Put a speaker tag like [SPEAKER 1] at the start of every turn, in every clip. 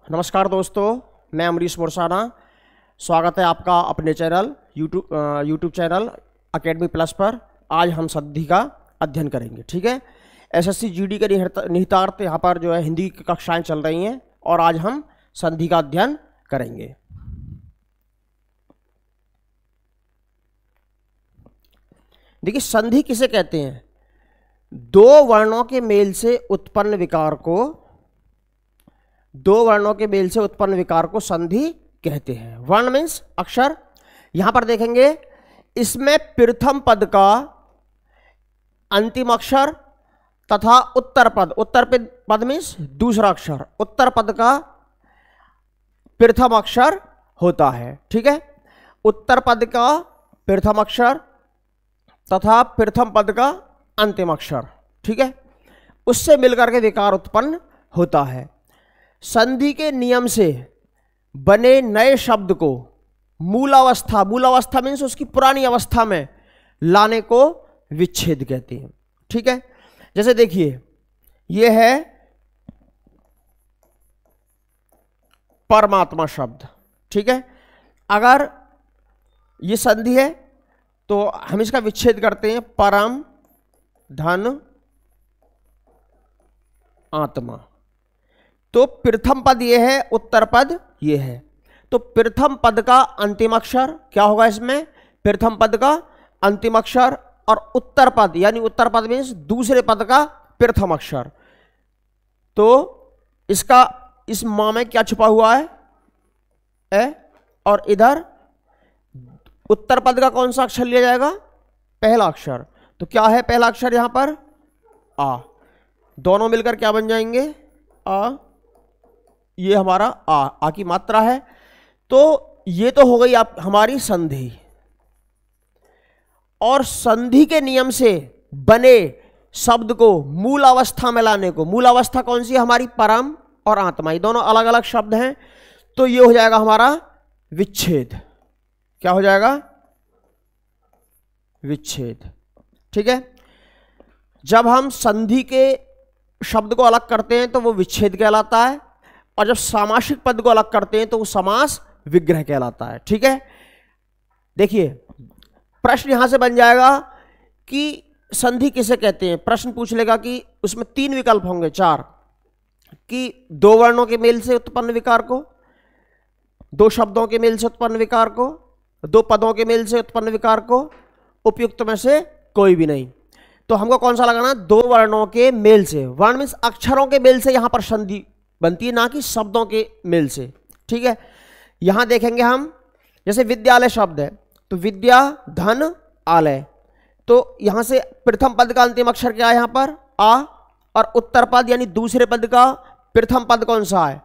[SPEAKER 1] नमस्कार दोस्तों, मैं अमरीश मुरसाना। स्वागत है आपका अपने channel YouTube channel academy plus पर। आज हम संधि का अध्ययन करेंगे। ठीक है, एसएससी जीडी के निहितार्थ यहाँ पर जो है हिंदी की कक्षाएं चल रही हैं और आज हम संधि का अध्ययन करेंगे। देखिए, संधि किसे कहते हैं? दो वर्णों के मेल से उत्पन्न विकार को संधि कहते हैं। वर्ण मीन्स अक्षर। यहां पर देखेंगे, इसमें प्रथम पद का अंतिम अक्षर तथा उत्तर पद मीन्स दूसरा अक्षर, उत्तर पद का प्रथम अक्षर होता है। ठीक है, उत्तर पद का प्रथम अक्षर तथा प्रथम पद का अंतिम अक्षर। ठीक है, उससे मिलकर के विकार उत्पन्न होता है। संधि के नियम से बने नए शब्द को मूलावस्था मीन्स उसकी पुरानी अवस्था में लाने को विच्छेद कहते हैं। ठीक है, जैसे देखिए, यह है परमात्मा शब्द। ठीक है, अगर ये संधि है तो हम इसका विच्छेद करते हैं, परम धन आत्मा। तो प्रथम पद ये है, उत्तर पद ये है। तो प्रथम पद का अंतिम अक्षर क्या होगा? इसमें प्रथम पद का अंतिम अक्षर और उत्तर पद यानी उत्तर पद मीन्स दूसरे पद का प्रथम अक्षर। तो इसका इस मां में क्या छुपा हुआ है? ए। और इधर उत्तर पद का कौन सा अक्षर लिया जाएगा? पहला अक्षर। तो क्या है पहला अक्षर यहां पर? आ। दोनों मिलकर क्या बन जाएंगे? आ। ये हमारा आ की मात्रा है। तो ये तो हो गई आप हमारी संधि। और संधि के नियम से बने शब्द को मूल अवस्था में लाने को, मूल अवस्था कौन सी है? हमारी परम और आत्मा। ये दोनों अलग अलग शब्द हैं। तो ये हो जाएगा हमारा विच्छेद। क्या हो जाएगा? विच्छेद। ठीक है, जब हम संधि के शब्द को अलग करते हैं तो वो विच्छेद कहलाता है, और जब सामासिक पद को अलग करते हैं तो वो समास विग्रह कहलाता है। ठीक है, देखिए, प्रश्न यहां से बन जाएगा कि संधि किसे कहते हैं। प्रश्न पूछ लेगा कि उसमें 3 विकल्प होंगे, 4, कि दो वर्णों के मेल से उत्पन्न विकार को, दो शब्दों के मेल से उत्पन्न विकार को, दो पदों के मेल से उत्पन्न विकार को, उपयुक्त में से कोई भी नहीं। तो हमको कौन सा लगाना? दो वर्णों के मेल से। वर्ण मीन्स अक्षरों के मेल से यहां पर संधि बनती है, ना कि शब्दों के मेल से। ठीक है, यहां देखेंगे हम, जैसे विद्यालय शब्द है तो विद्या धन आलय। तो यहां से प्रथम पद का अंतिम अक्षर क्या है? यहां पर आ। और उत्तर पद यानी दूसरे पद का प्रथम पद कौन सा है?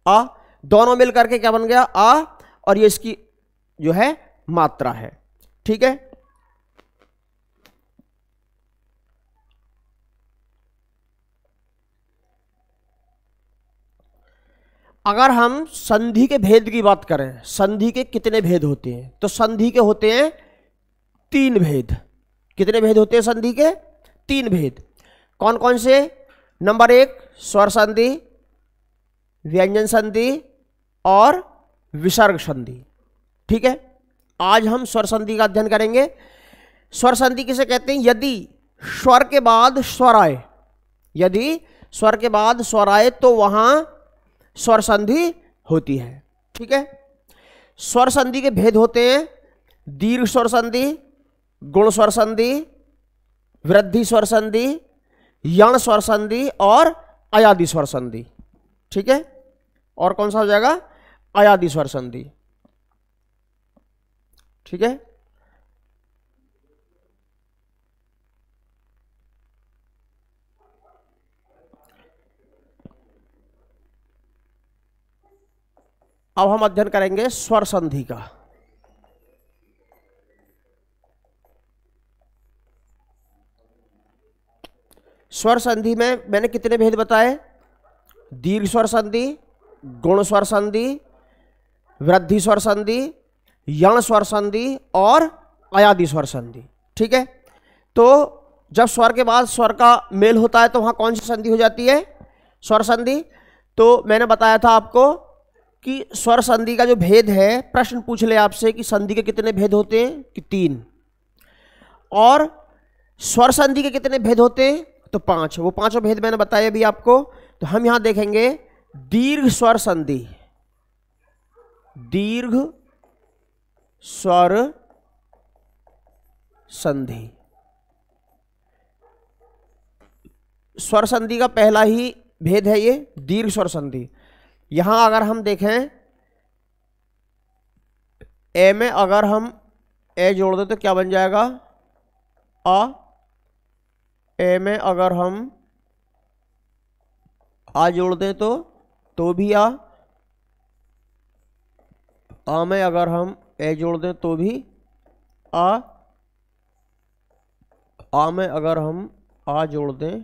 [SPEAKER 1] आ। दोनों मिलकर के क्या बन गया? आ। और ये इसकी जो है मात्रा है। ठीक है, अगर हम संधि के भेद की बात करें, संधि के कितने भेद होते हैं? तो संधि के होते हैं 3 भेद। कितने भेद होते हैं संधि के? 3 भेद। कौन कौन से? नंबर 1 स्वर संधि, व्यंजन संधि और विसर्ग संधि। ठीक है, आज हम स्वर संधि का अध्ययन करेंगे। स्वर संधि किसे कहते हैं? यदि स्वर के बाद स्वर आए, यदि स्वर के बाद स्वर आए तो वहां स्वर संधि होती है। ठीक है, स्वर संधि के भेद होते हैं दीर्घ स्वर संधि, गुण स्वर संधि, वृद्धि स्वर संधि, यण स्वर संधि और अयादि स्वर संधि। ठीक है, और कौन सा हो जाएगा? अयादि स्वर संधि। ठीक है, अब हम अध्ययन करेंगे स्वर संधि का। स्वर संधि में मैंने कितने भेद बताए? दीर्घ स्वर संधि, गुण स्वर संधि, वृद्धि स्वर संधि, यण स्वर संधि और अयादि स्वर संधि। ठीक है, तो जब स्वर के बाद स्वर का मेल होता है तो वहां कौन सी संधि हो जाती है? स्वर संधि। तो मैंने बताया था आपको कि स्वर संधि का जो भेद है, प्रश्न पूछ ले आपसे कि संधि के कितने भेद होते हैं, कि 3, और स्वर संधि के कितने भेद होते हैं, तो 5। वो 5 भेद मैंने बताया अभी आपको। तो हम यहां देखेंगे दीर्घ स्वर संधि, दीर्घ स्वर संधि। स्वर संधि का पहला ही भेद है ये दीर्घ स्वर संधि। यहां अगर हम देखें ए में अगर हम ए जोड़ दें तो क्या बन जाएगा, आ। ए में अगर हम आ जोड़ दें तो भी आ में अगर हम ए जोड़ दें तो भी आ में अगर हम आ जोड़ दें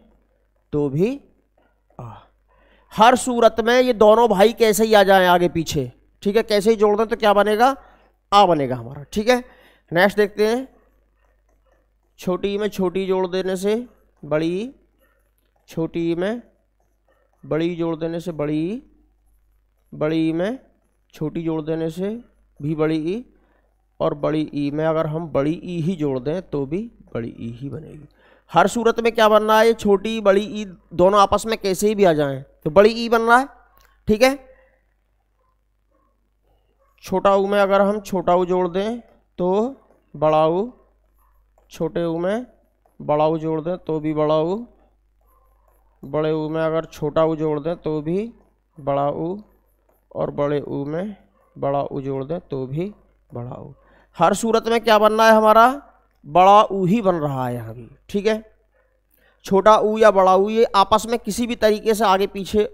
[SPEAKER 1] तो भी आ। हर सूरत में ये दोनों भाई कैसे ही आ जाएं आगे पीछे, ठीक है, कैसे ही जोड़ दें तो क्या बनेगा, आ बनेगा हमारा, ठीक है। नेक्स्ट देखते हैं, छोटी ई में छोटी जोड़ देने से बड़ी ई, छोटी ई में बड़ी जोड़ देने से बड़ी ई, बड़ी ई में छोटी जोड़ देने से भी बड़ी ई, और बड़ी ई में अगर हम बड़ी ई ही जोड़ दें तो भी बड़ी ई ही बनेगी। हर सूरत में क्या बन रहा है, छोटी बड़ी ई दोनों आपस में कैसे ही भी आ जाएं तो बड़ी ई बन रहा है, ठीक है। छोटा ऊ में अगर हम छोटा ऊ जोड़ दें तो बड़ा ऊ, छोटे ऊ में बड़ा ऊ जोड़ दें तो भी बड़ा ऊ, बड़े ऊ में अगर छोटा ऊ जोड़ दें तो भी बड़ा ऊ, और बड़े ऊ में बड़ा ऊ जोड़ दें तो भी बड़ा ऊ। हर सूरत में क्या बन रहा है हमारा, बड़ा ऊ ही बन रहा है यहाँ भी, ठीक है। छोटा ऊ या बड़ा ऊ ये आपस में किसी भी तरीके से आगे पीछे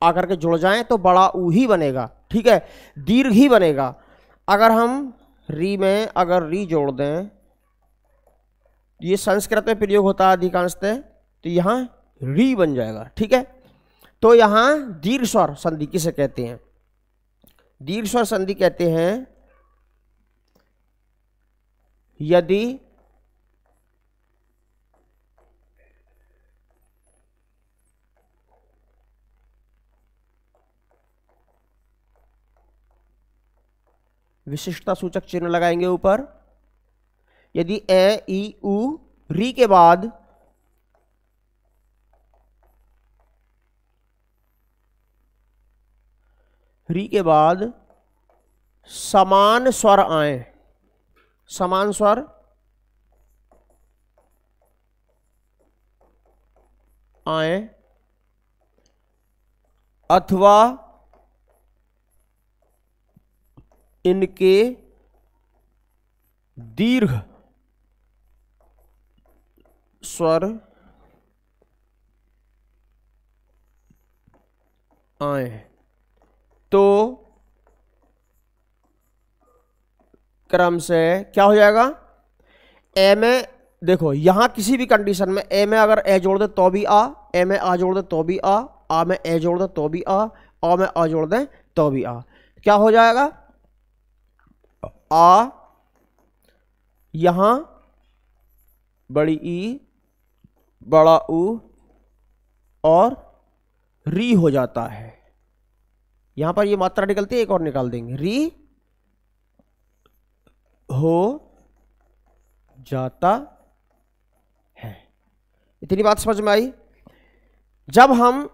[SPEAKER 1] आकर के जुड़ जाएं तो बड़ा ऊ ही बनेगा, ठीक है, दीर्घ ही बनेगा। अगर हम री में अगर री जोड़ दें, ये संस्कृत में प्रयोग होता है अधिकांशतः, तो यहाँ री बन जाएगा, ठीक है। तो यहाँ दीर्घ स्वर संधि किसे कहते हैं, दीर्घ स्वर संधि कहते हैं यदि विशिष्टता सूचक चिन्ह लगाएंगे ऊपर, यदि ए ई उ री के बाद समान स्वर आए, समान स्वर आए, अथवा इनके दीर्घ स्वर आए तो क्रम से क्या हो जाएगा, ए में देखो यहां किसी भी कंडीशन में ए में अगर ए जोड़ दे तो भी आ, ए में आ जोड़ दे तो भी आ में ए जोड़ दे तो भी आ में आ जोड़ दे तो भी आ, क्या हो जाएगा, आ यहां बड़ी ई बड़ा ऊ और री हो जाता है। यहां पर ये मात्रा निकलती है, एक और निकाल देंगे, री हो जाता है। इतनी बात समझ में आई। जब हम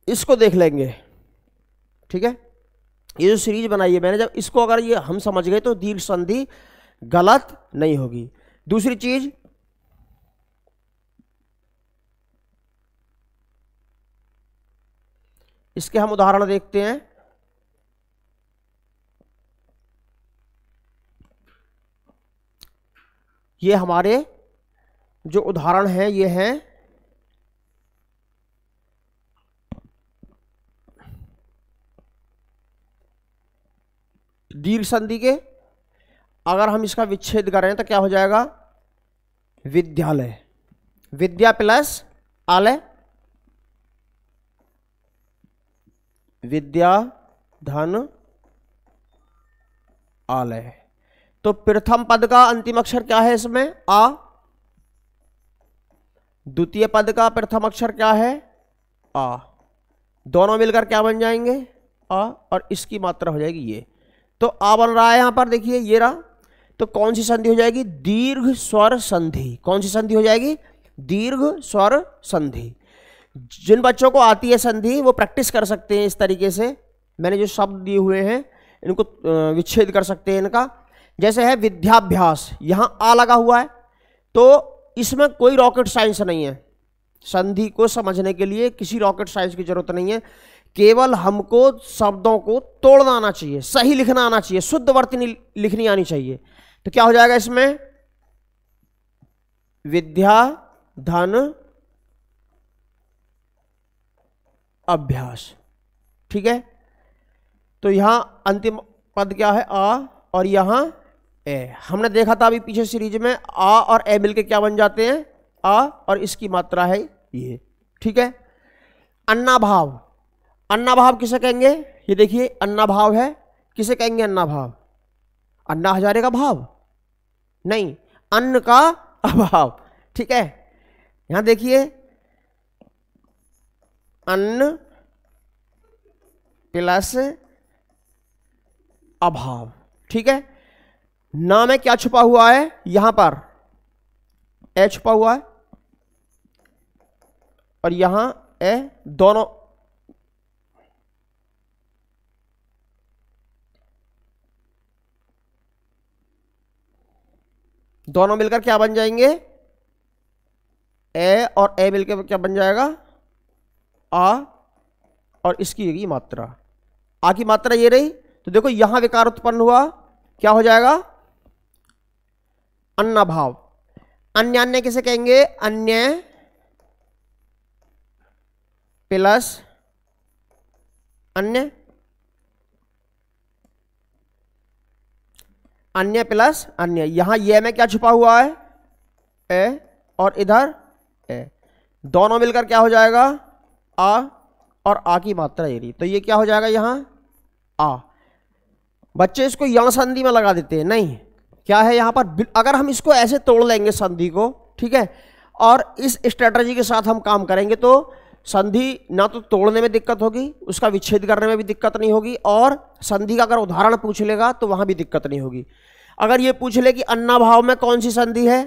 [SPEAKER 1] इसको देख लेंगे, ठीक है, ये जो सीरीज बनाई है मैंने, जब इसको अगर ये हम समझ गए तो दीर्घ संधि गलत नहीं होगी। दूसरी चीज, इसके हम उदाहरण देखते हैं। ये हमारे जो उदाहरण हैं ये हैं दीर्घ संधि के। अगर हम इसका विच्छेद करें तो क्या हो जाएगा, विद्यालय, विद्या प्लस आलय, विद्या धन आलय। तो प्रथम पद का अंतिम अक्षर क्या है इसमें, आ। द्वितीय पद का प्रथम अक्षर क्या है, आ। दोनों मिलकर क्या बन जाएंगे, आ और इसकी मात्रा हो जाएगी ये। तो आ बन रहा है यहां पर, देखिए ये रहा। तो कौन सी संधि हो जाएगी? दीर्घ स्वर संधि। कौन सी संधि हो जाएगी? दीर्घ स्वर संधि। जिन बच्चों को आती है संधि वो प्रैक्टिस कर सकते हैं इस तरीके से, मैंने जो शब्द दिए हुए हैं इनको विच्छेद कर सकते हैं इनका। जैसे है विद्याभ्यास, यहां आ लगा हुआ है, तो इसमें कोई रॉकेट साइंस नहीं है। संधि को समझने के लिए किसी रॉकेट साइंस की जरूरत नहीं है, केवल हमको शब्दों को तोड़ना आना चाहिए, सही लिखना आना चाहिए, शुद्ध वर्तनी लिखनी आनी चाहिए। तो क्या हो जाएगा इसमें? विद्या धन अभ्यास। ठीक है, तो यहां अंतिम पद क्या है? आ, और यहां ए। हमने देखा था अभी पीछे सीरीज में, आ और ए मिलके क्या बन जाते हैं? आ, और इसकी मात्रा है ये। ठीक है, अन्नाभाव। अन्नाभाव किसे कहेंगे? ये देखिए अन्नाभाव है, किसे कहेंगे अन्नाभाव? अन्ना हजारे का भाव नहीं, अन्न का अभाव। ठीक है, यहां देखिए अन्न प्लस अभाव। ठीक है, ना में क्या छुपा हुआ है? यहां पर ए छुपा हुआ है और यहां ए, दोनों मिलकर क्या बन जाएंगे? ए और ए मिलकर क्या बन जाएगा? आ, और इसकी ये मात्रा, आ की मात्रा ये रही। तो देखो यहां विकार उत्पन्न हुआ, क्या हो जाएगा? अन्नाभाव। अन्य, अन्य किसे कहेंगे? अन्य प्लस अन्य, अन्य प्लस अन्य। यहां ये में क्या छुपा हुआ है? ए, और इधर ए, दोनों मिलकर क्या हो जाएगा? आ, और आ की मात्रा ये रही। तो ये क्या हो जाएगा यहां? आ। बच्चे इसको यण संधि में लगा देते हैं, नहीं, क्या है यहां पर? अगर हम इसको ऐसे तोड़ लेंगे संधि को, ठीक है, और इस स्ट्रेटजी के साथ हम काम करेंगे तो संधि ना तो तोड़ने में दिक्कत होगी, उसका विच्छेद करने में भी दिक्कत नहीं होगी, और संधि का अगर उदाहरण पूछ लेगा तो वहां भी दिक्कत नहीं होगी। अगर ये पूछ ले कि अन्नाभाव में कौन सी संधि है,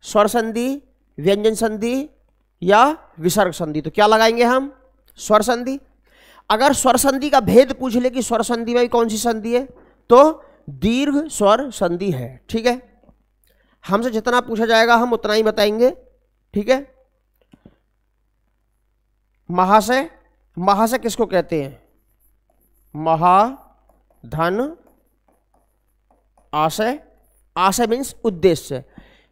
[SPEAKER 1] स्वर संधि, व्यंजन संधि या विसर्ग संधि, तो क्या लगाएंगे हम? स्वर संधि। अगर स्वर संधि का भेद पूछ ले कि स्वर संधि में भी कौन सी संधि है, तो दीर्घ स्वर संधि है। ठीक है, हमसे जितना पूछा जाएगा हम उतना ही बताएंगे। ठीक है, महाशय, महाशय किसको कहते हैं? महा, धन, आशय। आशय मीन्स उद्देश्य,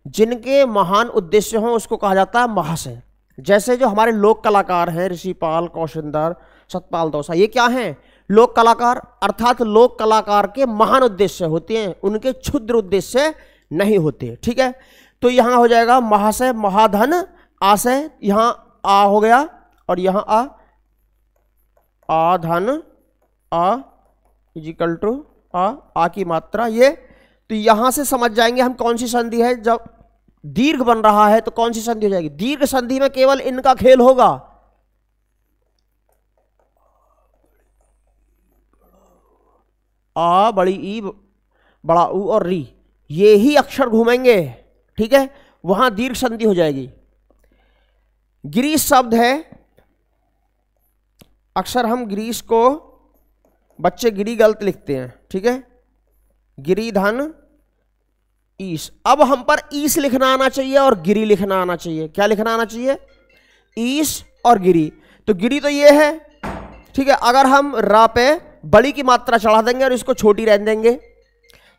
[SPEAKER 1] जिनके महान उद्देश्य हों उसको कहा जाता है महाशय। जैसे जो हमारे लोक कलाकार हैं, ऋषिपाल, कौशिंदर, सतपाल दौसा, ये क्या हैं? लोक कलाकार, अर्थात लोक कलाकार के महान उद्देश्य होते हैं, उनके क्षुद्र उद्देश्य नहीं होते। ठीक है, तो यहां हो जाएगा महाशय, महाधन, आशय, यहां आ हो गया और यहां आ धन, आ इजिकल टू आ की मात्रा ये। तो यहां से समझ जाएंगे हम कौन सी संधि है। जब दीर्घ बन रहा है तो कौन सी संधि हो जाएगी? दीर्घ संधि में केवल इनका खेल होगा, आ, बड़ी ई, बड़ा ऊ और री, ये ही अक्षर घूमेंगे। ठीक है, वहां दीर्घ संधि हो जाएगी। ग्रीस शब्द है, अक्सर हम ग्रीस को बच्चे गिरी गलत लिखते हैं। ठीक है, गिरी धन ईस। अब हम पर ईस लिखना आना चाहिए और गिरी लिखना आना चाहिए। क्या लिखना आना चाहिए? ईस और गिरी। तो गिरी तो ये है, ठीक है, अगर हम रा पे बड़ी की मात्रा चढ़ा देंगे और इसको छोटी रहने देंगे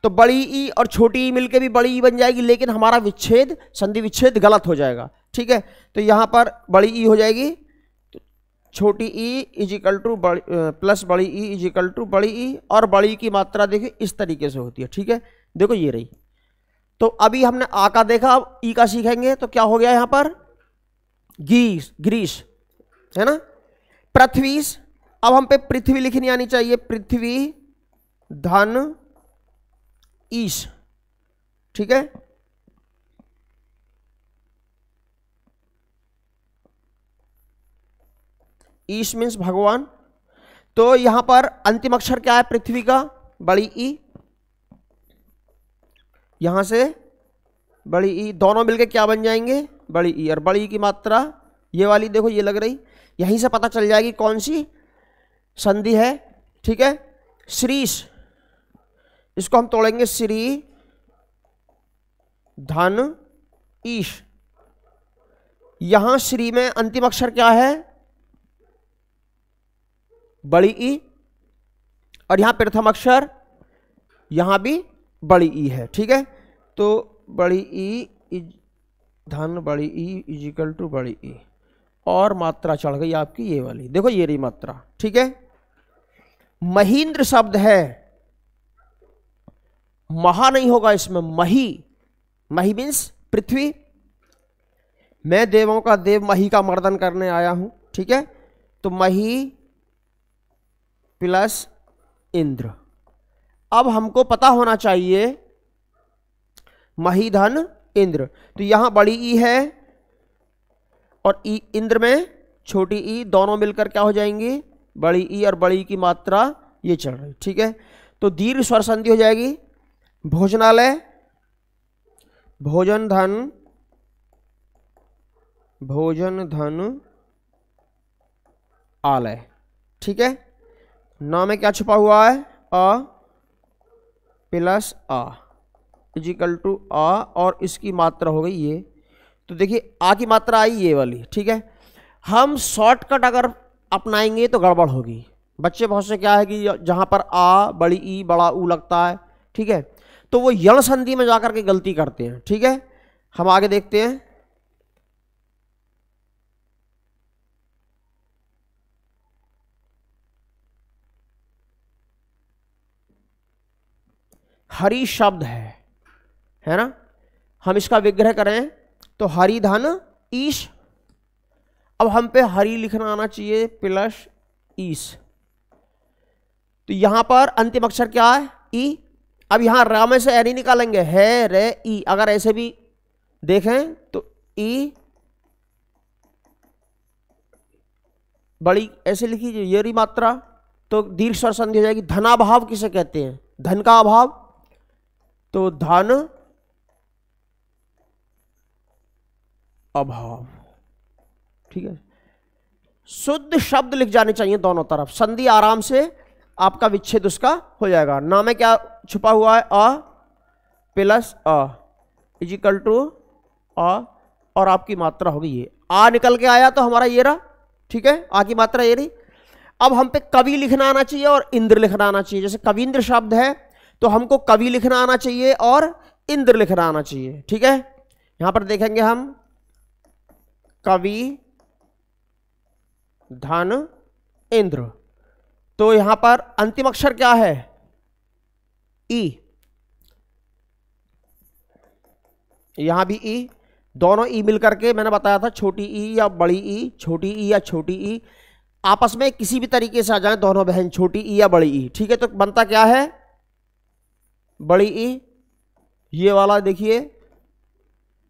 [SPEAKER 1] तो बड़ी ई और छोटी ई मिलके भी बड़ी ई बन जाएगी, लेकिन हमारा विच्छेद, संधि विच्छेद गलत हो जाएगा। ठीक है, तो यहां पर बड़ी ई हो जाएगी, तो छोटी ई इजिकल टू प्लस बड़ी ई इजिकल टू बड़ी ई, और बड़ी की मात्रा देखिए इस तरीके से होती है। ठीक है, देखो ये रही। तो अभी हमने आ का देखा, अब ई का सीखेंगे। तो क्या हो गया यहां पर? गीस, ग्रीस, है ना। पृथ्वीस, अब हम पे पृथ्वी लिखनी आनी चाहिए। पृथ्वी धन ईश। ठीक है, ईश मीन्स भगवान। तो यहां पर अंतिम अक्षर क्या है पृथ्वी का, बड़ी ई, यहां से बड़ी ई, दोनों मिलके क्या बन जाएंगे, बड़ी ई। और बड़ी ई की मात्रा ये वाली देखो, ये लग रही, यहीं से पता चल जाएगी कौन सी संधि है। ठीक है, श्रीश, इसको हम तोड़ेंगे, श्री धन ईश। यहां श्री में अंतिम अक्षर क्या है, बड़ी ई, और यहां प्रथम अक्षर यहां भी बड़ी ई है। ठीक है, तो बड़ी ई धन बड़ी ई इजिकल टू बड़ी ई, और मात्रा चढ़ गई आपकी ये वाली, देखो ये रही मात्रा। ठीक है, महींद्र शब्द है, महा नहीं होगा इसमें, मही, मही मीन्स पृथ्वी। मैं देवों का देव मही का मर्दन करने आया हूं। ठीक है, तो मही प्लस इंद्र। अब हमको पता होना चाहिए मही धन इंद्र, तो यहां बड़ी ई है और ई, इंद्र में छोटी ई, दोनों मिलकर क्या हो जाएंगी, बड़ी ई, और बड़ी ई की मात्रा ये चल रही। ठीक है, तो दीर्घ स्वर संधि हो जाएगी, भोजनालय, भोजन धन, भोजन धन आलय। ठीक है, ना में क्या छुपा हुआ है, A plus uh is equal to आ, और इसकी मात्रा हो गई ये। तो देखिए आ की मात्रा आई ये वाली। ठीक है, हम शॉर्टकट अगर अपनाएंगे तो गड़बड़ होगी। बच्चे बहुत से क्या है कि जहां पर आ, बड़ी ई, बड़ा ऊ लगता है, ठीक है, तो वो यण संधि में जाकर के गलती करते हैं। ठीक है, हम आगे देखते हैं। हरि शब्द है ना, हम इसका विग्रह करें तो हरि धन ईश। अब हम पे हरि लिखना आना चाहिए प्लस ईश। तो यहां पर अंतिम अक्षर क्या है, ई। अब यहां रा में से ए नहीं निकालेंगे, है रे ई। अगर ऐसे भी देखें तो ई बड़ी ऐसे लिखी ये रही मात्रा, तो दीर्घ स्वर संधि हो जाएगी। धनाभाव किसे कहते हैं, धन का अभाव, तो धन अभाव। ठीक है, शुद्ध शब्द लिख जाने चाहिए दोनों तरफ, संधि आराम से आपका विच्छेद उसका हो जाएगा। ना में क्या छुपा हुआ है, A plus A is equal to A, और आपकी मात्रा होगी ये, आ निकल के आया तो हमारा ये रहा। ठीक है, आ की मात्रा ये रही। अब हम पे कवि लिखना आना चाहिए और इंद्र लिखना आना चाहिए। जैसे कविंद्र शब्द है तो हमको कवि लिखना आना चाहिए और इंद्र लिखना आना चाहिए। ठीक है, यहां पर देखेंगे हम कवि धन इंद्र, तो यहां पर अंतिम अक्षर क्या है, ई। यहां भी ई, दोनों ई मिलकर के मैंने बताया था छोटी ई या बड़ी ई, छोटी ई या छोटी ई, आपस में किसी भी तरीके से आ जाए दोनों बहन, छोटी ई या बड़ी ई। ठीक है, तो बनता क्या है, बड़ी ई, ये वाला देखिए।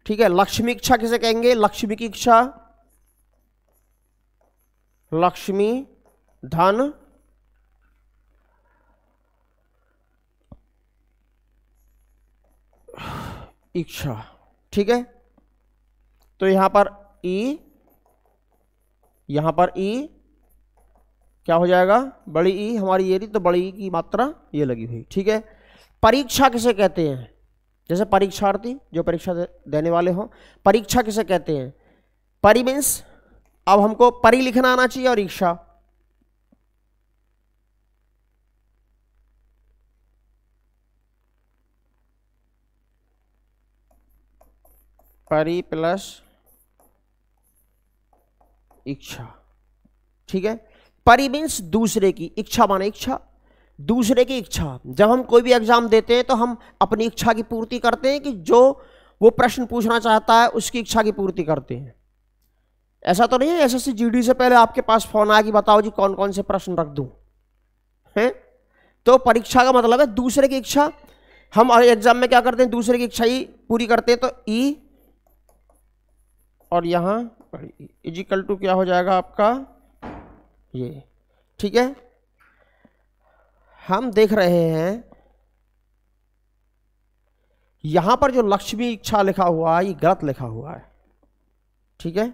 [SPEAKER 1] ठीक है, लक्ष्मी इच्छा किसे कहेंगे, लक्ष्मी की इच्छा, लक्ष्मी धन इच्छा। ठीक है, तो यहां पर ई, यहां पर ई क्या हो जाएगा, बड़ी ई हमारी ये रही, तो बड़ी ई की मात्रा ये लगी हुई। ठीक है, परीक्षा किसे कहते हैं, जैसे परीक्षार्थी जो परीक्षा देने वाले हो, परीक्षा किसे कहते हैं, परि मीन्स, अब हमको परि लिखना आना चाहिए और इच्छा। परि प्लस इच्छा। ठीक है, परि मीन्स दूसरे की, इच्छा माने इच्छा, दूसरे की इच्छा। जब हम कोई भी एग्जाम देते हैं तो हम अपनी इच्छा की पूर्ति करते हैं कि जो वो प्रश्न पूछना चाहता है उसकी इच्छा की पूर्ति करते हैं। ऐसा तो नहीं है एसएससी जीडी से पहले आपके पास फोन आया कि बताओ जी कौन कौन से प्रश्न रख दूं, हैं? तो परीक्षा का मतलब है दूसरे की इच्छा। हम एग्जाम में क्या करते हैं, दूसरे की इच्छा ही पूरी करते हैं। तो ई और यहां इजिकल टू क्या हो जाएगा आपका ये। ठीक है, हम देख रहे हैं यहां पर जो लक्ष्मी इच्छा लिखा हुआ है ये गलत लिखा हुआ है, ठीक है।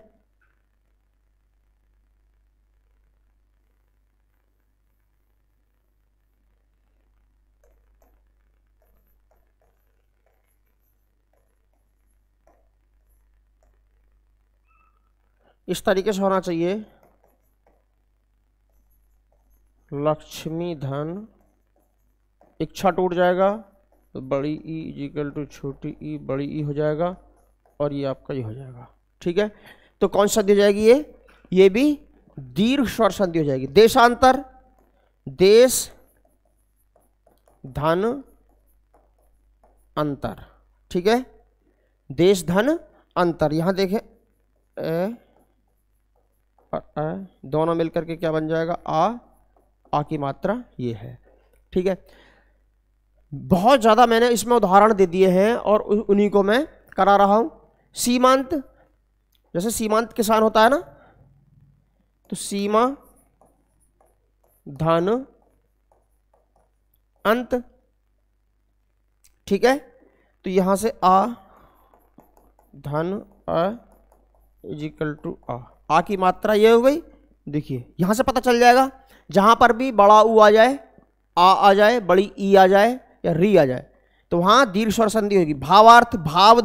[SPEAKER 1] इस तरीके से होना चाहिए, लक्ष्मी धन इच्छा टूट जाएगा तो बड़ी ई इक्वल टू छोटी ई बड़ी ई हो जाएगा और ये आपका ये हो जाएगा, ठीक है। तो कौन सी संधि हो जाएगी ये भी दीर्घ स्वर संधि हो जाएगी। देशांतर, देश धन अंतर, ठीक है। देश धन अंतर, यहां देखें दोनों मिलकर के क्या बन जाएगा आ की मात्रा ये है, ठीक है। बहुत ज़्यादा मैंने इसमें उदाहरण दे दिए हैं और उन्हीं को मैं करा रहा हूं। सीमांत, जैसे सीमांत किसान होता है ना, तो सीमा धन अंत, ठीक है। तो यहां से आ धन इजिकल टू आ की मात्रा ये हो गई। देखिए यहां से पता चल जाएगा, जहां पर भी बड़ा ऊ आ जाए, आ जाए, बड़ी ई आ जाए या री आ जाए तो वहां दीर्घ स्वर संधि होगी। भावार्थ, भाव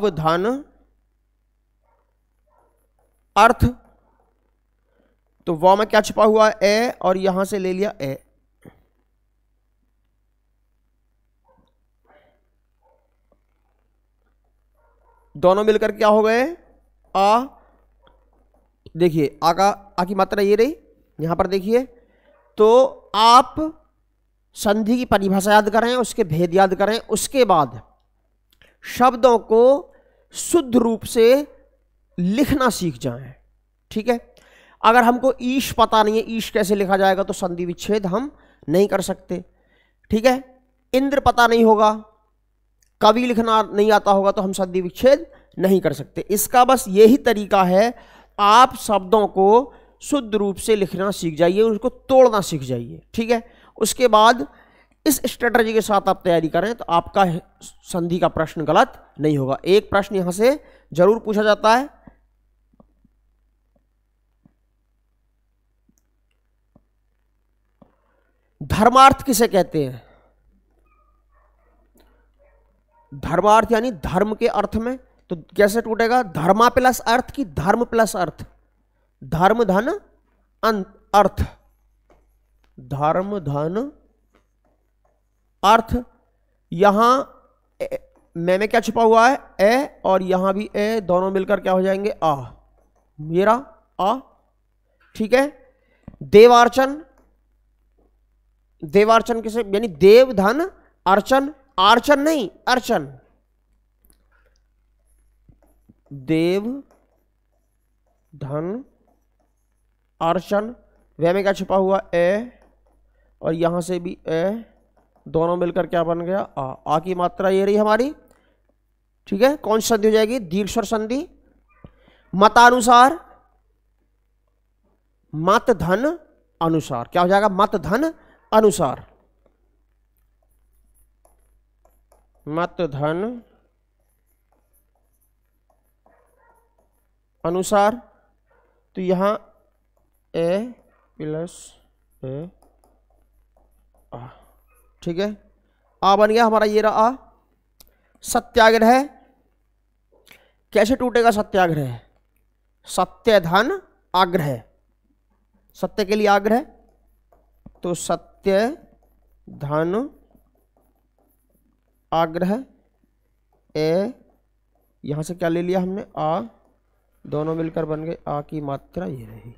[SPEAKER 1] धन अर्थ, तो वह में क्या छिपा हुआ है ए, और यहां से ले लिया ए। दोनों मिलकर क्या हो गए आ। देखिए आ की मात्रा ये रही, यहां पर देखिए। तो आप संधि की परिभाषा याद करें, उसके भेद याद करें, उसके बाद शब्दों को शुद्ध रूप से लिखना सीख जाएं, ठीक है। अगर हमको ईश पता नहीं है, ईश कैसे लिखा जाएगा, तो संधि विच्छेद हम नहीं कर सकते, ठीक है। इंद्र पता नहीं होगा, कवि लिखना नहीं आता होगा, तो हम संधि विच्छेद नहीं कर सकते। इसका बस यही तरीका है, आप शब्दों को शुद्ध रूप से लिखना सीख जाइए, उसको तोड़ना सीख जाइए, ठीक है। उसके बाद इस स्ट्रेटजी के साथ आप तैयारी करें तो आपका संधि का प्रश्न गलत नहीं होगा। एक प्रश्न यहां से जरूर पूछा जाता है, धर्मार्थ किसे कहते हैं? धर्मार्थ यानी धर्म के अर्थ में, तो कैसे टूटेगा? धर्मा प्लस अर्थ की धर्म प्लस अर्थ, धर्म धन अर्थ, धर्म धन अर्थ। यहां में क्या छुपा हुआ है ए, और यहां भी ए, दोनों मिलकर क्या हो जाएंगे आ, मेरा आ, ठीक है। देवार्चन, देवार्चन किसे यानी देव धन अर्चन, अर्चन नहीं अर्चन, देव धन अर्चन। वे में क्या छुपा हुआ ए, और यहां से भी ए, दोनों मिलकर क्या बन गया आ की मात्रा ये रही हमारी, ठीक है। कौन सी संधि हो जाएगी? दीर्घ स्वर संधि। मतानुसार, मत धन अनुसार, क्या हो जाएगा? मत धन अनुसार, मत धन अनुसार। तो यहां ए प्लस ए आ, ठीक है। आ बन गया हमारा ये रहा आ। सत्याग्रह, कैसे टूटेगा सत्याग्रह? सत्य धन आग्रह, सत्य के लिए आग्रह, तो सत्य धन आग्रह ए, यहां से क्या ले लिया हमने आ, दोनों मिलकर बन गए आ की मात्रा ये रही।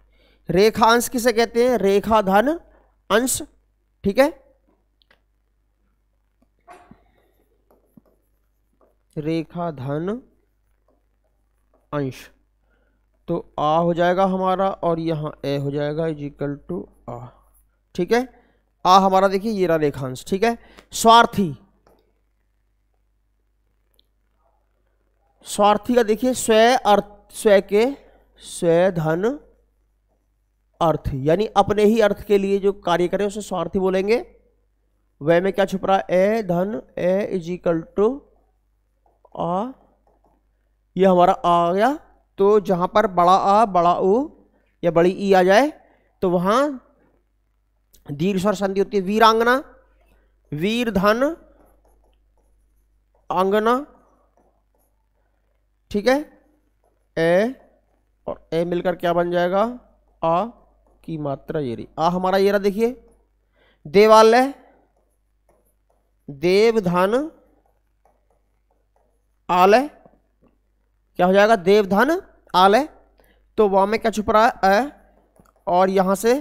[SPEAKER 1] रेखांश किसे कहते हैं? रेखा धन अंश, ठीक है। रेखा धन अंश, तो आ हो जाएगा हमारा, और यहां ए हो जाएगा इजिकल टू आ, ठीक है। आ हमारा देखिए ये रहा रेखांश, ठीक है। स्वार्थी, स्वार्थी का देखिए स्व अर्थ, स्व के स्व धन अर्थी, यानी अपने ही अर्थ के लिए जो कार्य करे उसे स्वार्थी बोलेंगे। वह में क्या छुप रहा है, ए धन ए इज इक्वल टू आ, ये हमारा आ गया। तो जहां पर बड़ा आ बड़ा ऊ या बड़ी ई आ जाए तो वहां दीर्घ स्वर संधि होती है। वीरांगना, वीर धन आंगना, ठीक है। ए और ए मिलकर क्या बन जाएगा, आ की मात्रा ये रही, आ हमारा ये रहा देखिए। देवालय, देवधन आलय, क्या हो जाएगा, देवधन आलय। तो वहां में क्या छुप रहा है, अ, और यहां से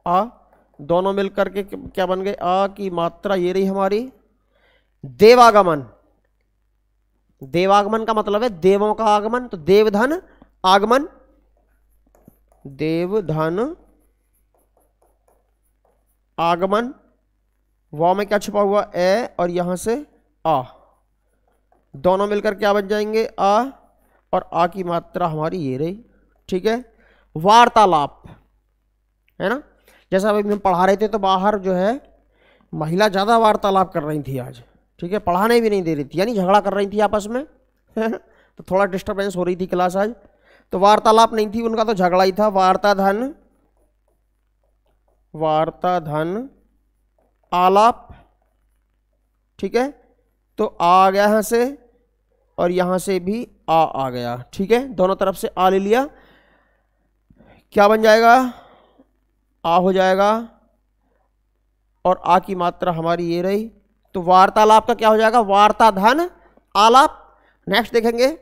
[SPEAKER 1] आ, दोनों मिलकर के क्या बन गए, आ की मात्रा ये रही हमारी। देवागमन, देवागमन का मतलब है देवों का आगमन, तो देवधन आगमन, देवधन आगमन। वाव में क्या छुपा हुआ, ए और यहां से आ, दोनों मिलकर क्या बन जाएंगे, आ, और आ की मात्रा हमारी ये रही, ठीक है। वार्तालाप है ना, जैसा अभी हम पढ़ा रहे थे तो बाहर जो है महिला ज्यादा वार्तालाप कर रही थी आज, ठीक है, पढ़ाने भी नहीं दे रही थी, यानी झगड़ा कर रही थी आपस में तो थोड़ा डिस्टर्बेंस हो रही थी क्लास आज। तो वार्तालाप नहीं थी उनका, तो झगड़ा ही था। वार्ताधन, वार्ताधन आलाप, ठीक है। तो आ गया यहां से और यहां से भी आ गया, ठीक है, दोनों तरफ से आ ले लिया। क्या बन जाएगा, आ हो जाएगा और आ की मात्रा हमारी ये रही। तो वार्तालाप का क्या हो जाएगा, वार्ताधन आलाप। नेक्स्ट देखेंगे,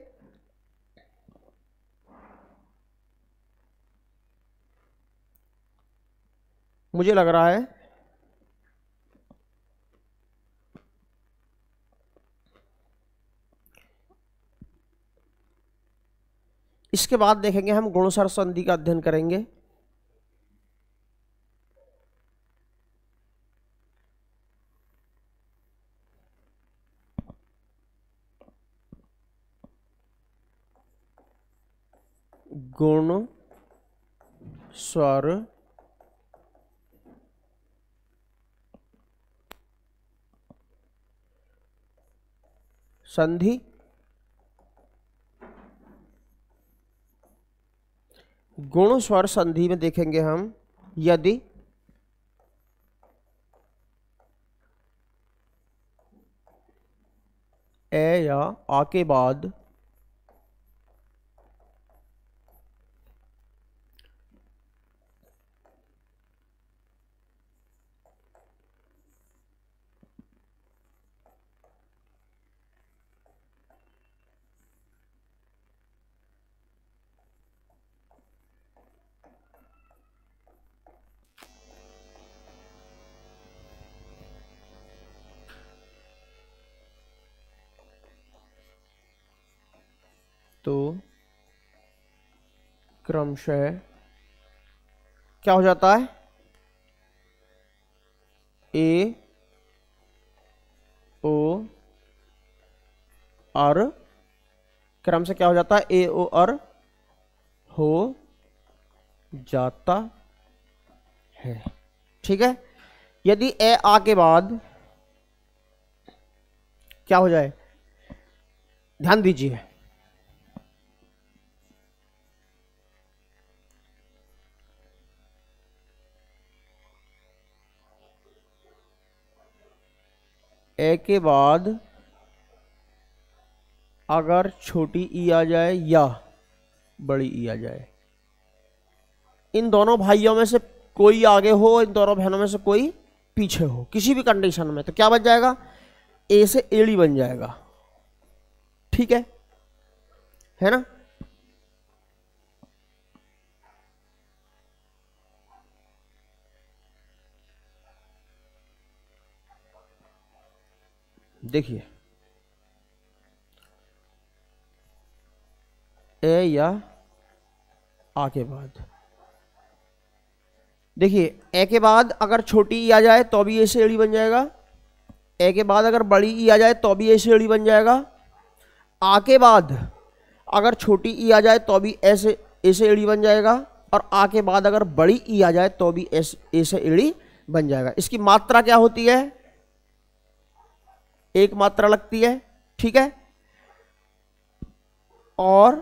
[SPEAKER 1] मुझे लग रहा है इसके बाद देखेंगे हम गुणस्वर संधि का अध्ययन करेंगे। गुण स्वर संधि, गुण स्वर संधि में देखेंगे हम, यदि ए या आ के बाद तो क्रमशः क्या हो जाता है, ए ओ आर, क्रम से क्या हो जाता है, ए ओ आर हो जाता है, ठीक है। यदि ए आ के बाद क्या हो जाए, ध्यान दीजिए, ए के बाद अगर छोटी ई आ जाए या बड़ी ई आ जाए, इन दोनों भाइयों में से कोई आगे हो, इन दोनों बहनों में से कोई पीछे हो, किसी भी कंडीशन में, तो क्या बन जाएगा, ए से एड़ी बन जाएगा, ठीक है ना। देखिए ए या आ के बाद, देखिए ए के बाद अगर छोटी ई आ जाए तो भी ए से एड़ी बन जाएगा, ए के बाद अगर बड़ी ई आ जाए तो भी ए से एड़ी बन जाएगा, आ के बाद अगर छोटी ई आ जाए तो भी ए से एड़ी बन जाएगा, और आ के बाद अगर बड़ी ई आ जाए तो भी ए से एड़ी बन जाएगा। इसकी मात्रा क्या होती है? एक मात्रा लगती है, ठीक है। और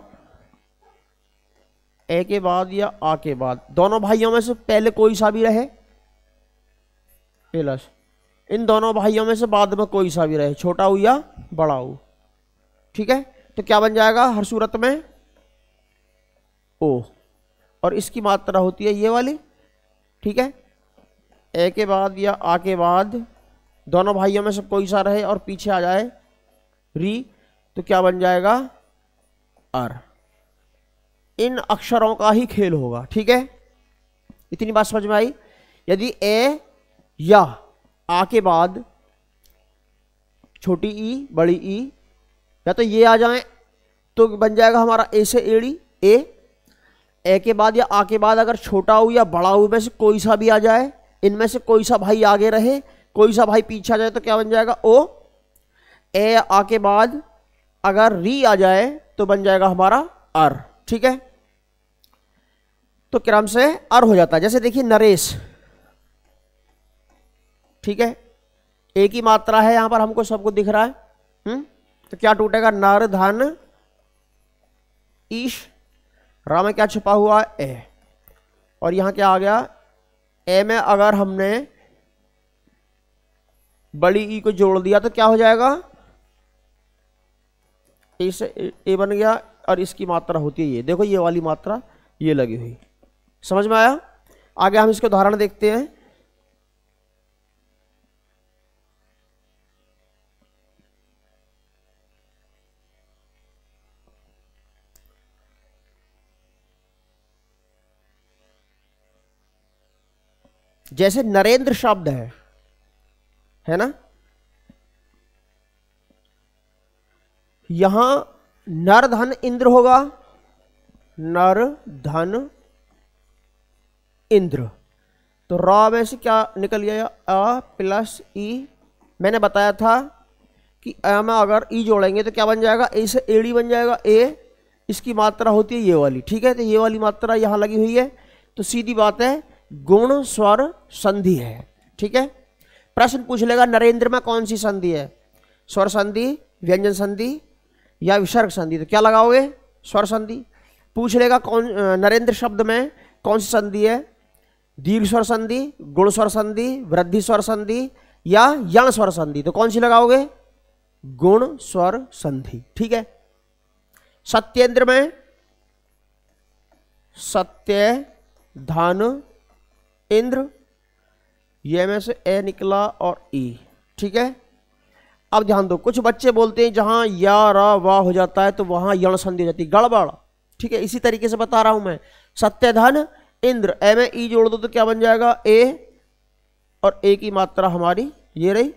[SPEAKER 1] ए के बाद या आ के बाद दोनों भाइयों में से पहले कोई सा भी रहे प्लस इन दोनों भाइयों में से बाद में कोई सा भी रहे, छोटा हो या बड़ा हो, ठीक है। तो क्या बन जाएगा हर सूरत में? ओ। और इसकी मात्रा होती है ये वाली, ठीक है। ए के बाद या आ के बाद दोनों भाइयों में से कोई सा रहे और पीछे आ जाए री, तो क्या बन जाएगा? अर। इन अक्षरों का ही खेल होगा, ठीक है। इतनी बात समझ में आई? यदि ए या आ के बाद छोटी ई बड़ी ई या तो ये आ जाए तो बन जाएगा हमारा ए से एड़ी ए के बाद या आ के बाद अगर छोटा हो या बड़ा हो में से कोई सा भी आ जाए, इनमें से कोई सा भाई आगे रहे कोई सा भाई पीछे आ जाए तो क्या बन जाएगा? ओ। ए आ के बाद अगर री आ जाए तो बन जाएगा हमारा अर, ठीक है। तो क्रम से अर हो जाता है। जैसे देखिए नरेश, ठीक है, एक ही मात्रा है यहां पर हमको सबको दिख रहा है। तो क्या टूटेगा? नर धन ईश, रा में क्या छुपा हुआ है? ए। और यहां क्या आ गया? ए में अगर हमने बड़ी ई को जोड़ दिया तो क्या हो जाएगा? ए से ए बन गया और इसकी मात्रा होती है ये, देखो ये वाली मात्रा ये लगी हुई। समझ में आया? आगे हम इसके उदाहरण देखते हैं। जैसे नरेंद्र शब्द है ना, यहां नर धन इंद्र होगा, नर धन इंद्र। तो रॉ में से क्या निकल गया? अ प्लस ई। मैंने बताया था कि अ में अगर ई जोड़ेंगे तो क्या बन जाएगा? ए से एड़ी बन जाएगा ए। इसकी मात्रा होती है ये वाली, ठीक है। तो ये वाली मात्रा यहां लगी हुई है, तो सीधी बात है गुण स्वर संधि है, ठीक है। प्रश्न पूछ लेगा नरेंद्र में कौन सी संधि है? स्वर संधि, व्यंजन संधि या विसर्ग संधि? तो क्या लगाओगे? स्वर संधि। पूछ लेगा कौन नरेंद्र शब्द में कौन सी संधि है? दीर्घ स्वर संधि, गुण स्वर संधि, वृद्धि स्वर संधि या यण स्वर संधि? तो कौन सी लगाओगे? गुण स्वर संधि, ठीक है। सत्येंद्र में सत्य धन इंद्र, ये में से ए निकला और ई, ठीक है। अब ध्यान दो, कुछ बच्चे बोलते हैं जहां या रा वा हो जाता है तो वहां यण संधि हो जाती है, गड़बड़, ठीक है। इसी तरीके से बता रहा हूं मैं। सत्य धन इंद्र, ए में ई जोड़ दो तो क्या बन जाएगा? ए। और ए की मात्रा हमारी ये रही,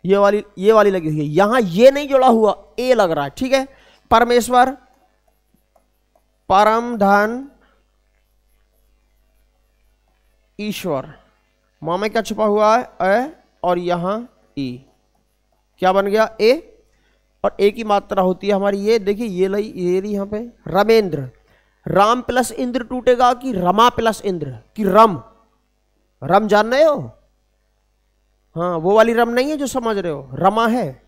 [SPEAKER 1] ये वाली लगी हुई है। यहां ये नहीं जुड़ा हुआ, ए लग रहा है, ठीक है। परमेश्वर, परम धन ईश्वर, मां में क्या छुपा हुआ है? अ। और यहां ई, क्या बन गया? ए। और ए की मात्रा होती है हमारी ये, देखिए ये रही यहां पे रमेंद्र। राम प्लस इंद्र टूटेगा कि रमा प्लस इंद्र कि रम? रम जान रहे हो? हाँ, वो वाली रम नहीं है जो समझ रहे हो, रमा है।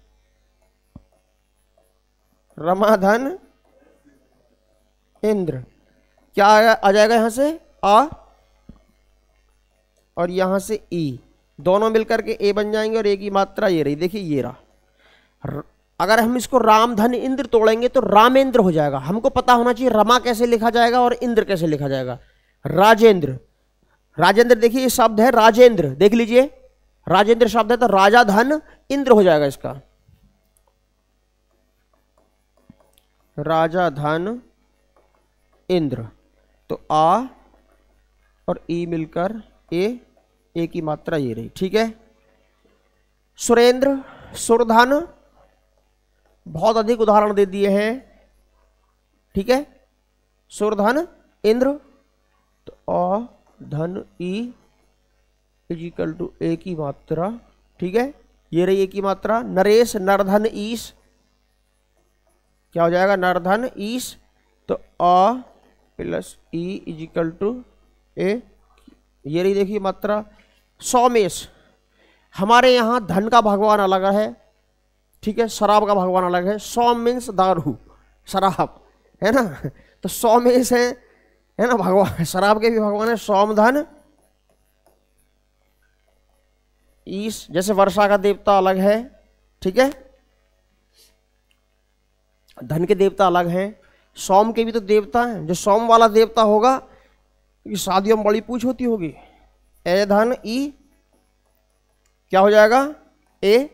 [SPEAKER 1] रमाधन इंद्र, क्या आ जाएगा यहां से? आ। और यहां से ई, दोनों मिलकर के ए बन जाएंगे और ए की मात्रा ये रही, देखिए ये रहा। अगर हम इसको राम धन इंद्र तोड़ेंगे तो रामेंद्र हो जाएगा। हमको पता होना चाहिए रमा कैसे लिखा जाएगा और इंद्र कैसे लिखा जाएगा। राजेंद्र, राजेंद्र देखिए ये शब्द है राजेंद्र, देख लीजिए राजेंद्र शब्द है तो राजा धन इंद्र हो जाएगा इसका, राजा धन इंद्र। तो आ और ई मिलकर ए की मात्रा ये रही, ठीक है। सुरेंद्र, सुरधन, बहुत अधिक उदाहरण दे दिए हैं, ठीक है। सुरधन इंद्र, तो अ धन ई इजिकल टू ए की मात्रा, ठीक है, ये रही ए की मात्रा। नरेश, नरधन ईश, क्या हो जाएगा? नरधन ईश, तो अ प्लस ई इजिकल टू ए, ये रही देखिए मात्रा। सौमेश, हमारे यहाँ धन का भगवान अलग है, ठीक है, शराब का भगवान अलग है। सौम मीन्स दारू, शराब, है ना। तो सौमेश है ना भगवान, शराब के भी भगवान है। सोम धन ईश, जैसे वर्षा का देवता अलग है, ठीक है, धन के देवता अलग हैं। सोम के भी तो देवता हैं। जो सोम वाला देवता होगा, ये शादियों में बड़ी पूछ होती होगी। ए धन ई क्या हो जाएगा, ए,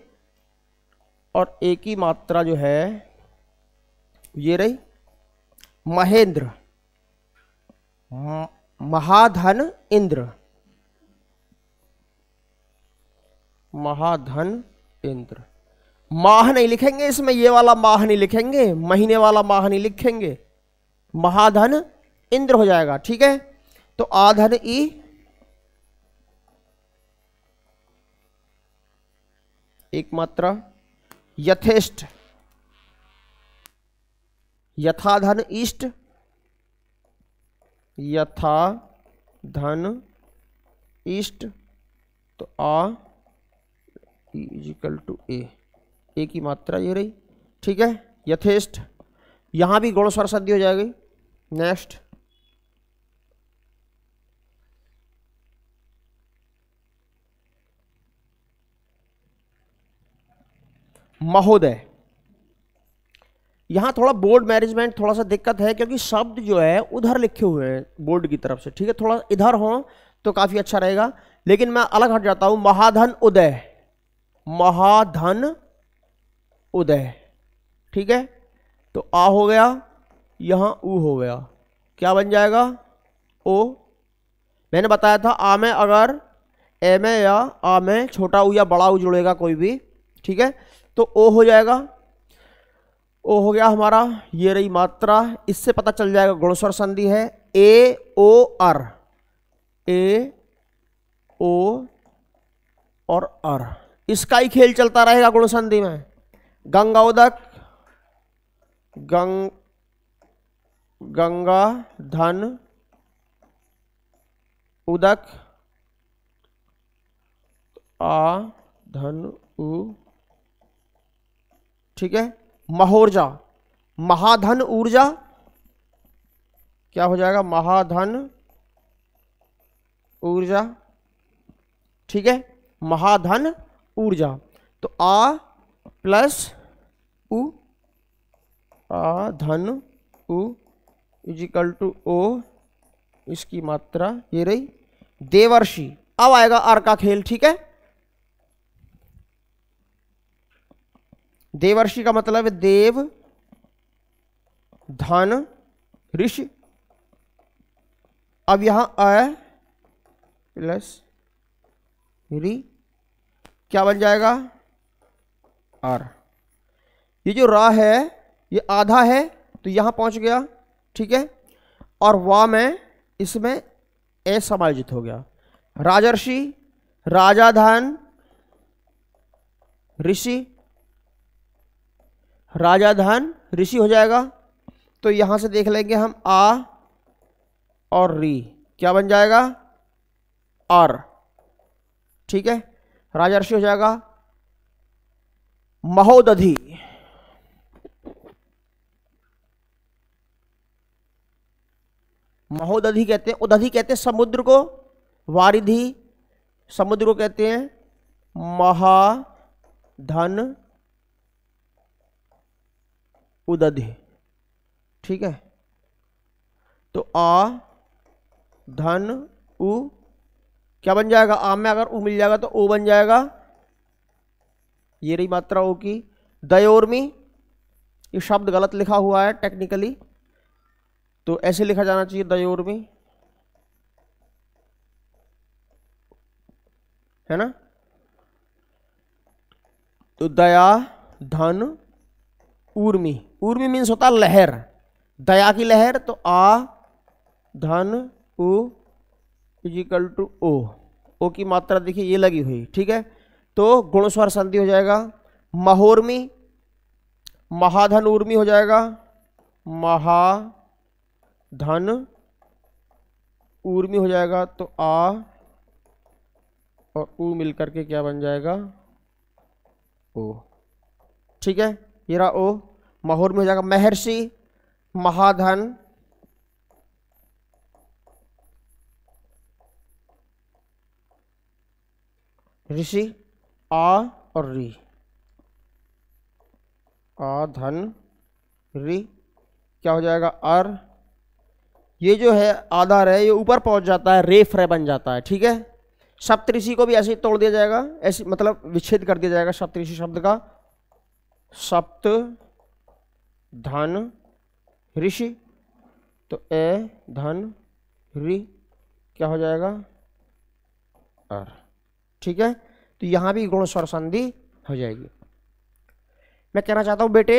[SPEAKER 1] और ए की मात्रा जो है ये रही महेंद्र, महाधन इंद्र, महाधन इंद्र। माह नहीं लिखेंगे इसमें, ये वाला माह नहीं लिखेंगे, महीने वाला माह नहीं लिखेंगे, महाधन इंद्र हो जाएगा, ठीक है। तो आधन ई, एक मात्रा, यथेष्ट, यथा धन इष्ट, यथा धन इष्ट, तो आ इजिकल टू ए की मात्रा ये रही, ठीक है। यथेष्ट, यहां भी गुण स्वर संधि हो जाएगी। नेक्स्ट, महोदय। यहां थोड़ा बोर्ड मैनेजमेंट थोड़ा सा दिक्कत है, क्योंकि शब्द जो है उधर लिखे हुए हैं बोर्ड की तरफ से, ठीक है। थोड़ा इधर हो तो काफी अच्छा रहेगा, लेकिन मैं अलग हट जाता हूं। महाधन उदय, महाधन उदय, ठीक है। तो आ हो गया, यहां ऊ हो गया, क्या बन जाएगा, ओ। मैंने बताया था आ में अगर ए में या आ में छोटा ऊ या बड़ा ऊ जुड़ेगा कोई भी, ठीक है, तो ओ हो जाएगा। ओ हो गया हमारा, ये रही मात्रा। इससे पता चल जाएगा गुण स्वर संधि है। ए ओ अर, ए ओ और अर, इसका ही खेल चलता रहेगा गुण संधि में। गंगोदक, गंगा धन उदक, आ धन उ, ठीक है। महोर्जा, महाधन ऊर्जा, क्या हो जाएगा, महाधन ऊर्जा, ठीक है, महाधन ऊर्जा। तो आ प्लस उ, आ धन उ इजिकल टू ओ, इसकी मात्रा ये रही देवर्षि। अब आएगा आर का खेल, ठीक है। देवर्षि का मतलब है देव धन ऋषि। अब यहां अ प्लस री क्या बन जाएगा, आर। ये जो रा है ये आधा है, तो यहां पहुंच गया, ठीक है। और वा में इसमें ए समायोजित हो गया। राजर्षि, राजाधन ऋषि, राजाधन ऋषि हो जाएगा। तो यहां से देख लेंगे हम आ और री, क्या बन जाएगा, आर, ठीक है। राजर्षि हो जाएगा। महोदधि, महोदधि कहते हैं, उदधि कहते हैं समुद्र को, वारिधि समुद्र को कहते हैं, महाधन उदधि, ठीक है। तो आ धन उ क्या बन जाएगा, आ में अगर उ मिल जाएगा तो ओ बन जाएगा, ये रही मात्रा ओ की। दयोर्मी, ये शब्द गलत लिखा हुआ है टेक्निकली, तो ऐसे लिखा जाना चाहिए दयोर्मी, है ना। तो दया धन ऊर्मी, ऊर्मी मीन्स होता लहर, दया की लहर। तो आ धन उ इजिकल टू ओ, ओ की मात्रा देखिए ये लगी हुई, ठीक है। तो गुण स्वर संधि हो जाएगा। महोर्मी, महाधन ऊर्मी हो जाएगा, महाधन ऊर्मी हो जाएगा तो आ और ऊ मिलकर के क्या बन जाएगा, ओ। ठीक है, ये रहा ओ। महोर में हो जाएगा महर्षि, महाधन, ऋषि, आ और री, आ धन री, क्या हो जाएगा अर। ये जो है आधार है, ये ऊपर पहुंच जाता है, रेफ रे बन जाता है। ठीक है, सप्तऋषि को भी ऐसे ही तोड़ दिया जाएगा, ऐसे मतलब विच्छेद कर दिया जाएगा सप्तऋषि शब्द का। सप्त धन ऋषि, तो ए धन रि क्या हो जाएगा अर। ठीक है, तो यहां भी गुण स्वर संधि हो जाएगी। मैं कहना चाहता हूं बेटे,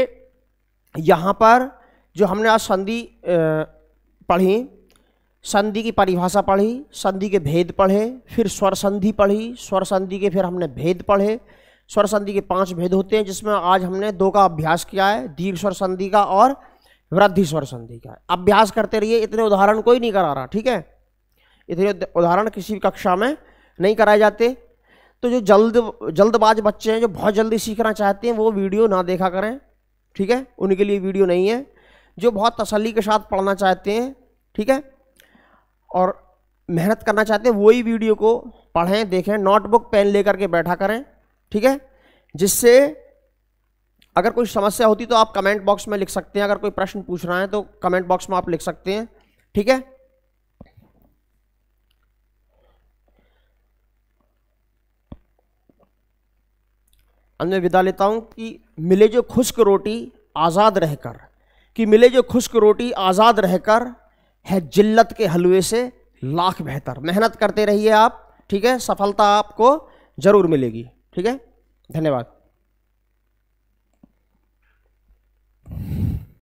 [SPEAKER 1] यहां पर जो हमने आज संधि पढ़ी, संधि की परिभाषा पढ़ी, संधि के भेद पढ़े, फिर स्वर संधि पढ़ी, स्वर संधि के फिर हमने भेद पढ़े। स्वर संधि के 5 भेद होते हैं, जिसमें आज हमने 2 का अभ्यास किया है, दीर्घ स्वर संधि का और वृद्धि स्वर संधि का। अभ्यास करते रहिए, इतने उदाहरण कोई नहीं करा रहा। ठीक है, इतने उदाहरण किसी भी कक्षा में नहीं कराए जाते। तो जो जल्दबाज बच्चे हैं, जो बहुत जल्दी सीखना चाहते हैं, वो वीडियो ना देखा करें। ठीक है, उनके लिए वीडियो नहीं है। जो बहुत तसल्ली के साथ पढ़ना चाहते हैं, ठीक है, और मेहनत करना चाहते हैं, वही वीडियो को पढ़ें, देखें, नोटबुक पेन लेकर के बैठा करें। ठीक है, जिससे अगर कोई समस्या होती तो आप कमेंट बॉक्स में लिख सकते हैं। अगर कोई प्रश्न पूछना है तो कमेंट बॉक्स में आप लिख सकते हैं। ठीक है, अब मैं विदा लेता हूं कि मिले जो खुश्क रोटी आज़ाद रहकर, कि मिले जो खुश्क रोटी आज़ाद रहकर, है जिल्लत के हलवे से लाख बेहतर। मेहनत करते रहिए आप। ठीक है, सफलता आपको जरूर मिलेगी। ठीक है, धन्यवाद।